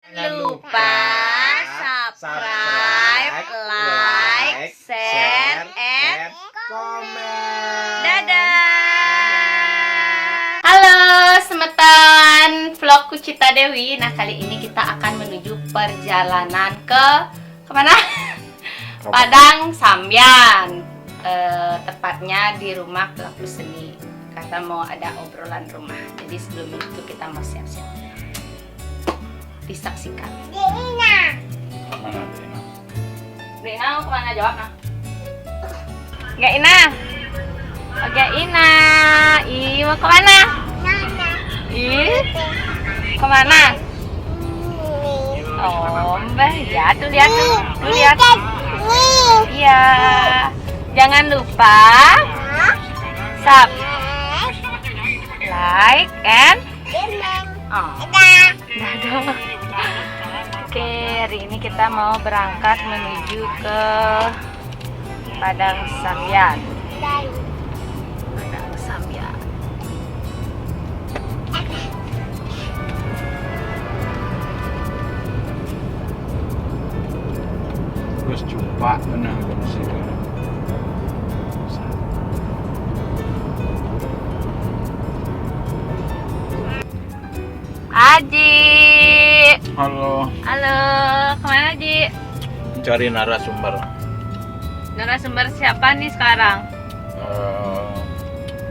Jangan lupa subscribe, like, share, and komen. dadah. Halo semetan vlog Kucita Dewi. Nah, kali ini kita akan menuju perjalanan ke kemana? Padang Sambian. Tepatnya di rumah pelaku seni. Kata mau ada obrolan rumah. Jadi sebelum itu kita mau siap-siap. Disaksikan. Mana Dina mau kemana jawab nah? Gak Ina. Gak Ina. Ih mau kemana? Ih kemana? Oh mbah ya tuh lihat tuh. Tuh lihat. Iya. Jangan lupa sub, like, and dadah. Oke, hari ini kita mau berangkat menuju ke Padang Sambian. Padang Sambian. Terus jumpa menang sih. Aji. Halo, Halo, kemana Aji? cari narasumber. Narasumber siapa nih sekarang?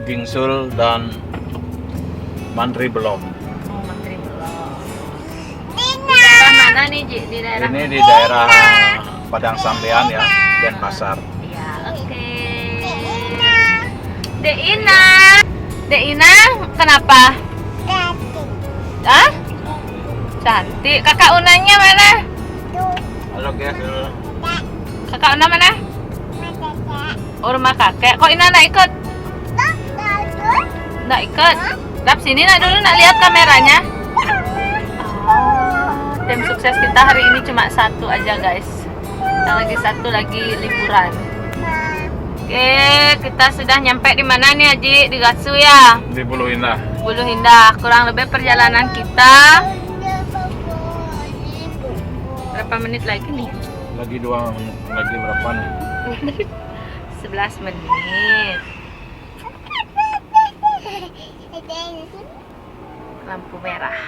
Bingsul dan Mantri belum. Oh, Menteri belum. Di daerah mana nih Ji? Di daerah Ini di daerah Padang Sambian ya, Denpasar. ya, oke. Dek Ina. Dek Ina, kenapa? Hah? Cantik. Kakak Unanya mana? Halo guys. Kakak Una mana? Oh, rumah kakek. Kok Ina nak ikut? Nak ikut? Dap sini nak dulu nak lihat kameranya. Oh, tim sukses kita hari ini cuma satu aja guys. Yang lagi satu lagi liburan. Oke, kita sudah nyampe di mana nih Haji? Di Gatsu ya? Di Bulu Indah. Bulu Indah. Kurang lebih perjalanan kita berapa menit lagi nih? Lagi berapa nih? 11 menit. Lampu merah.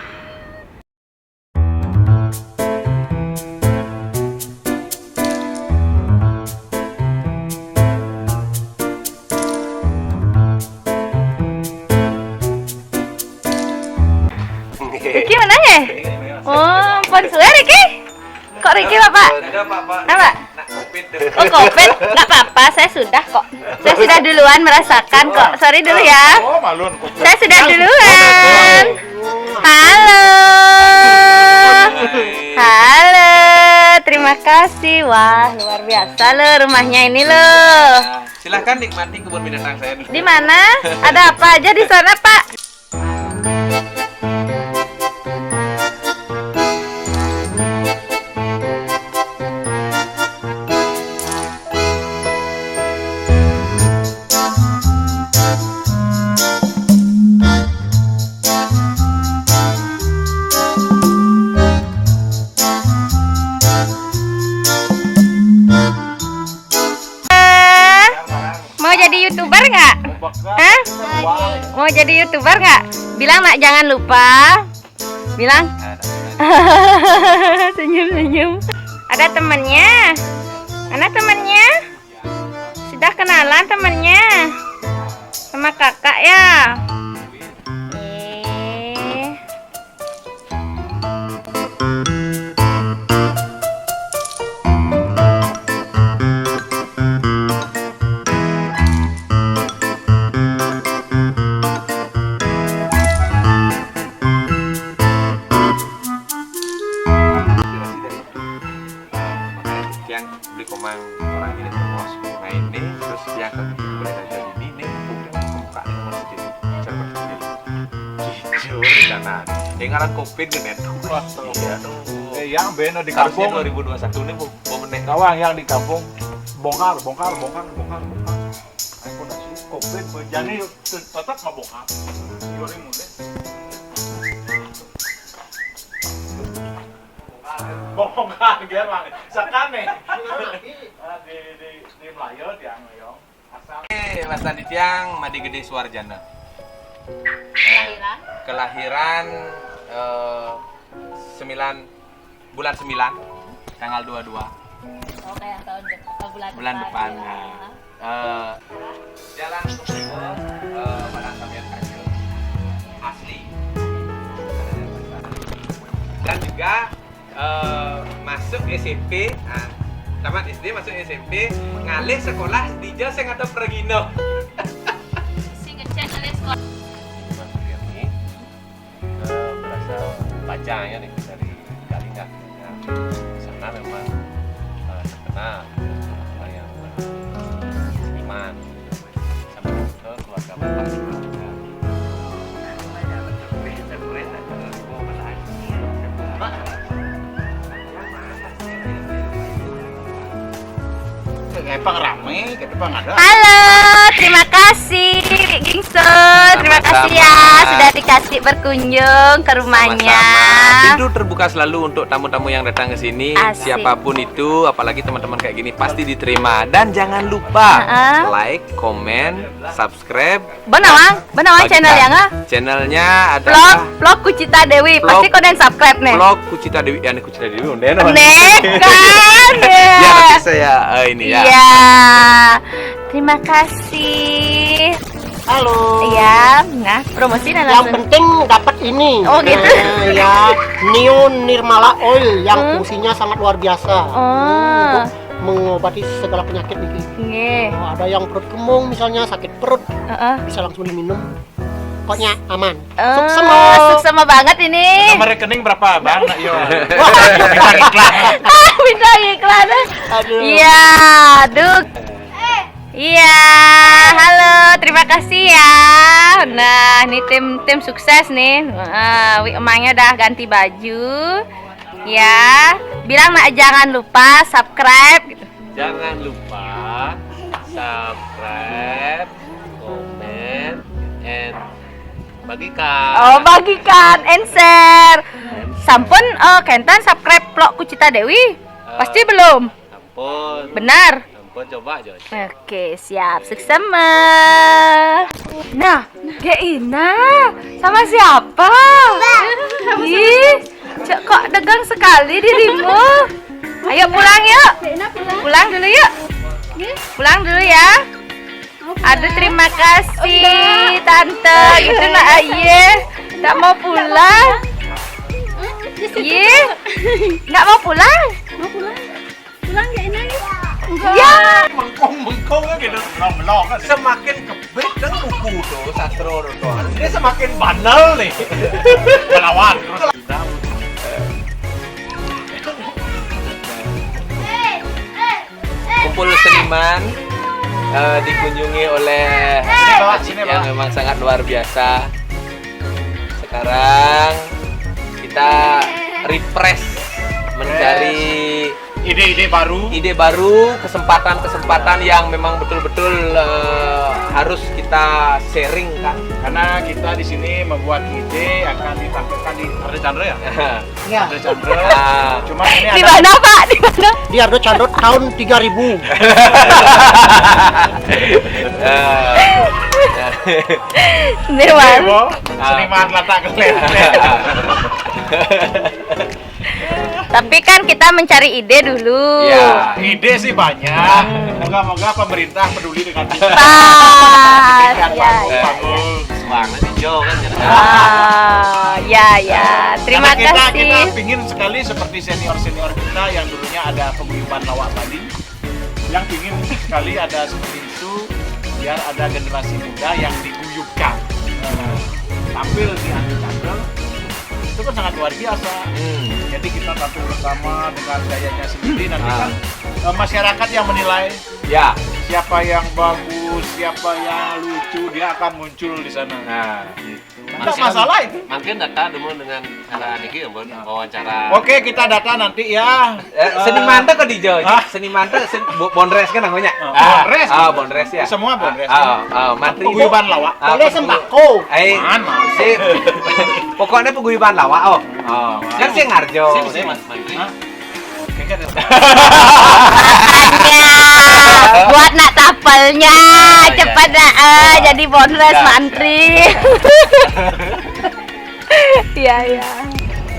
Riki mana ya? Oh, Ponsuer Riki? Kok Riki Bapak? Apa? Oh, COVID? Nggak apa-apa, saya sudah kok. Saya sudah duluan merasakan kok. Sorry dulu ya. Oh, malun. Saya sudah duluan. Halo. Halo. Terima kasih. Wah, luar biasa loh rumahnya ini loh. Silahkan nikmati kebun binatang saya. Di mana? Ada apa aja di sana, Pak? Mau jadi YouTuber nggak? Hah? Mau jadi YouTuber nggak? Bilang nak jangan lupa. Bilang. Senyum-senyum. Ada temannya. Mana temannya? Sudah kenalan temannya? Sama kakak ya? Yang beli komang orang ini terus nah ini terus yang boleh aja ini buka nih nomor sendiri server sendiri jujur jangan yang ngaran covid kan Yang bener di harusnya kampung. 2021 ini mau meneng Kawang yang di kampung bongkar. Aku nasi covid jadi tetap nggak bongkar. 2000 deh. Bongkar dia mang. Sakane. Di Melayu dia ngoyong. Asal Mas Tadi Tiang Madi Gede Suarjana. Kelahiran bulan 9 tanggal 22 Oh, kayak tahun bulan depan. Jalan Padang Sambian Kacil asli. Dan juga masuk SMP, tamat SD masuk SMP, ngalih sekolah di Jauh sing ada Pergino. Si ngecek oleh sekolah. Ini berasal bacanya nih dari Galingga. Ya. Di sana memang terkenal yang seniman. Sampai ke keluarga bapak juga. kayak pang rame, kayak pang ada. Halo, terima kasih Gingsun. Terima kasih ya sudah dikasih berkunjung ke rumahnya. Sama-sama. Pintu terbuka selalu untuk tamu-tamu yang datang ke sini. Asik. Siapapun itu, apalagi teman-teman kayak gini pasti diterima. Dan jangan lupa like, comment, subscribe. Benawang Bagi channel yang Channelnya vlog adalah vlog Kucita Dewi. Vlog- Pasti kau dan subscribe nih. vlog Kucita Dewi. Ya, ini Kucita Dewi. Nek kan. Ya, nanti saya ini ya. Iya. Terima kasih. Halo. Iya, nah promosi dan Yang langsung. penting dapat ini. Oh, gitu. Ya, Neon Nirmala Oil yang fungsinya sangat luar biasa. Oh, Untuk mengobati segala penyakit gigi. nggih. Ada yang perut kembung misalnya sakit perut Heeh. bisa langsung diminum. Pokoknya aman. Oh, Suksema. suksema banget ini. Nomor rekening berapa, Bang? Yo. Pindah iklan. Aduh. Iya, aduh. Iya, halo, terima kasih ya. Nah, ini tim sukses nih. Wi emangnya udah ganti baju. Ya, bilang nak jangan lupa subscribe. Gitu. Jangan lupa subscribe, komen, and bagikan. Oh, bagikan and share. Sampun kentan subscribe vlog Kucita Dewi. Pasti belum? Ampun. Benar. Ampun, coba Joy. Oke, siap. Suksema. Nah, Geina sama siapa? Ih, kok dagang sekali dirimu? Ayo pulang yuk. Pulang dulu yuk. Pulang dulu ya. Aduh, terima kasih tante. Itu nak ayah. Tak mau pulang. Iya. Nggak mau pulang. Ya. Mengkong kan gitu. Melong kan. Semakin kebet dan buku tuh sastro tuh. Dia semakin bandel nih. Melawan. Kumpul seniman dikunjungi oleh Sini, yang Pak. memang sangat luar biasa. Sekarang kita refresh mencari Ide-ide baru. ide baru, kesempatan-kesempatan yang memang betul-betul harus kita sharing kan. Karena kita di sini membuat ide akan ditampilkan di Arda Chandra ya. Ya. Arda Chandra. Nah, Cuma ini Di ada mana, Pak? Di mana? Di Ardo Chandot tahun 3000. Nirwan. Bo, seniman latak kelihatan. Tapi kan kita mencari ide dulu. ya, Ide sih banyak. Moga-moga pemerintah peduli dengan kita. Pas. Berikan Ya, ya. panggung. Semangat hijau kan. Ya. Terima Karena kita kasih. pingin sekali seperti senior-senior kita yang dulunya ada paguyuban lawak Bali, yang pingin sekali ada seperti itu, biar ada generasi muda yang diguyupkan. Tampil di Arda Chandra itu kan sangat luar biasa. Jadi kita tampil bersama dengan gayanya sendiri, nanti kan masyarakat yang menilai ya. siapa yang bagus, siapa yang lucu, dia akan muncul di sana. Nah, Tidak masalah itu. Mungkin data dulu dengan cara Niki yang wawancara. Oke, kita data nanti ya. seniman tuh kok dijo. Hah? Seniman tuh Bondres kan namanya. Bondres. Bondres ya. Semua Bondres. Mantri. Paguyuban lawak. Boleh sembako. Man. Sip. Pokoknya paguyuban lawak. Kan sih ngarjo. Sih Mas Mantri. Hah? kan? Buat nak tapelnya cepat jadi bonus mantri. Iya.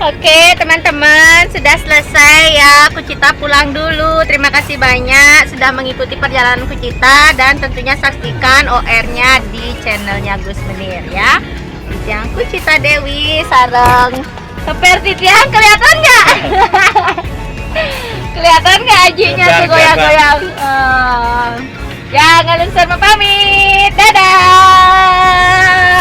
Oke teman-teman, sudah selesai ya. Kucita pulang dulu. Terima kasih banyak sudah mengikuti perjalanan Kucita, dan tentunya saksikan OR-nya di channelnya Gus Menir ya. Yang Kucita Dewi sareng seperti tiang, kelihatan nggak? Kelihatan nggak ajinya tuh goyang-goyang? Ya, ngalun sama pamit. Dadah.